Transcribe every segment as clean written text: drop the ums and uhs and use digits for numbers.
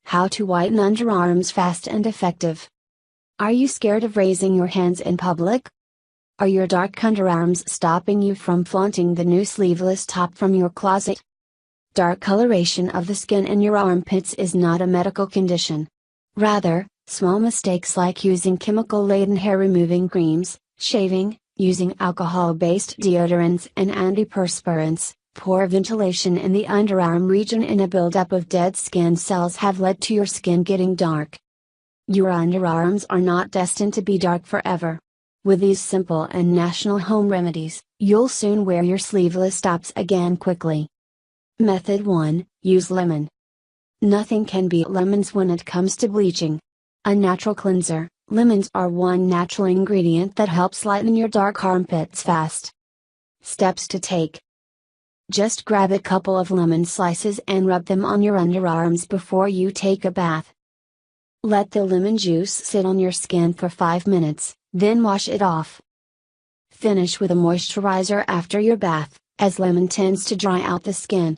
How to whiten underarms fast and effective. Are you scared of raising your hands in public? Are your dark underarms stopping you from flaunting the new sleeveless top from your closet? Dark coloration of the skin in your armpits is not a medical condition. Rather, small mistakes like using chemical-laden hair-removing creams, shaving, using alcohol-based deodorants and antiperspirants, poor ventilation in the underarm region and a buildup of dead skin cells have led to your skin getting dark. Your underarms are not destined to be dark forever. With these simple and national home remedies, you'll soon wear your sleeveless tops again quickly. Method 1, use lemon. Nothing can beat lemons when it comes to bleaching. A natural cleanser, lemons are one natural ingredient that helps lighten your dark armpits fast. Steps to take. Just grab a couple of lemon slices and rub them on your underarms before you take a bath. Let the lemon juice sit on your skin for 5 minutes, then wash it off. Finish with a moisturizer after your bath, as lemon tends to dry out the skin.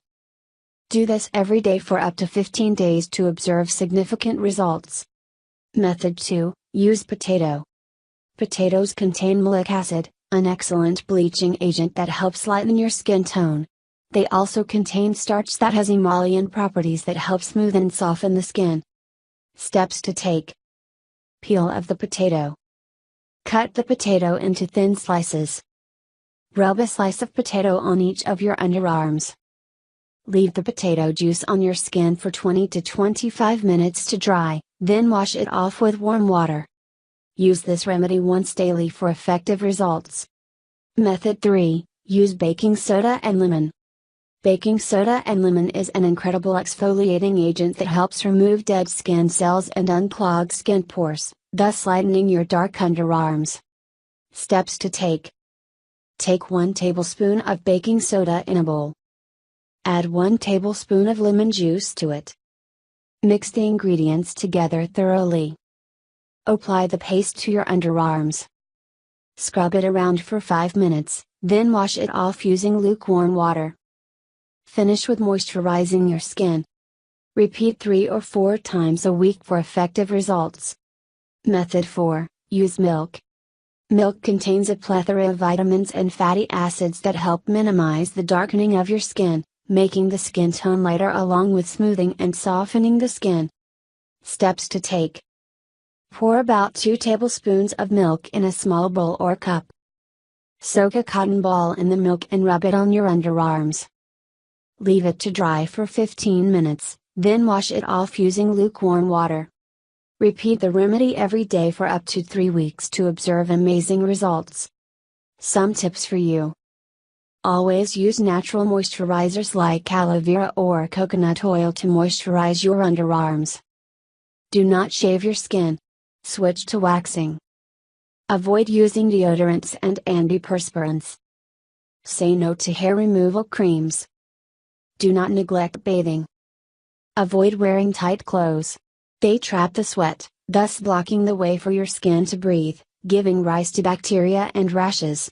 Do this every day for up to 15 days to observe significant results. Method 2, use potato. Potatoes contain malic acid, an excellent bleaching agent that helps lighten your skin tone. They also contain starch that has emollient properties that help smooth and soften the skin. Steps to take. Peel of the potato. Cut the potato into thin slices. Rub a slice of potato on each of your underarms. Leave the potato juice on your skin for 20 to 25 minutes to dry, then wash it off with warm water. Use this remedy once daily for effective results. Method 3, use baking soda and lemon. Baking soda and lemon is an incredible exfoliating agent that helps remove dead skin cells and unclog skin pores, thus lightening your dark underarms. Steps to take. Take 1 tablespoon of baking soda in a bowl. Add 1 tablespoon of lemon juice to it. Mix the ingredients together thoroughly. Apply the paste to your underarms. Scrub it around for 5 minutes, then wash it off using lukewarm water. Finish with moisturizing your skin. Repeat 3 or 4 times a week for effective results. Method 4, use milk. Milk contains a plethora of vitamins and fatty acids that help minimize the darkening of your skin, making the skin tone lighter along with smoothing and softening the skin. Steps to take. Pour about 2 tablespoons of milk in a small bowl or cup. Soak a cotton ball in the milk and rub it on your underarms. Leave it to dry for 15 minutes, then wash it off using lukewarm water. Repeat the remedy every day for up to 3 weeks to observe amazing results. Some tips for you. Always use natural moisturizers like aloe vera or coconut oil to moisturize your underarms. Do not shave your skin. Switch to waxing. Avoid using deodorants and antiperspirants. Say no to hair removal creams. Do not neglect bathing. Avoid wearing tight clothes. They trap the sweat, thus blocking the way for your skin to breathe, giving rise to bacteria and rashes.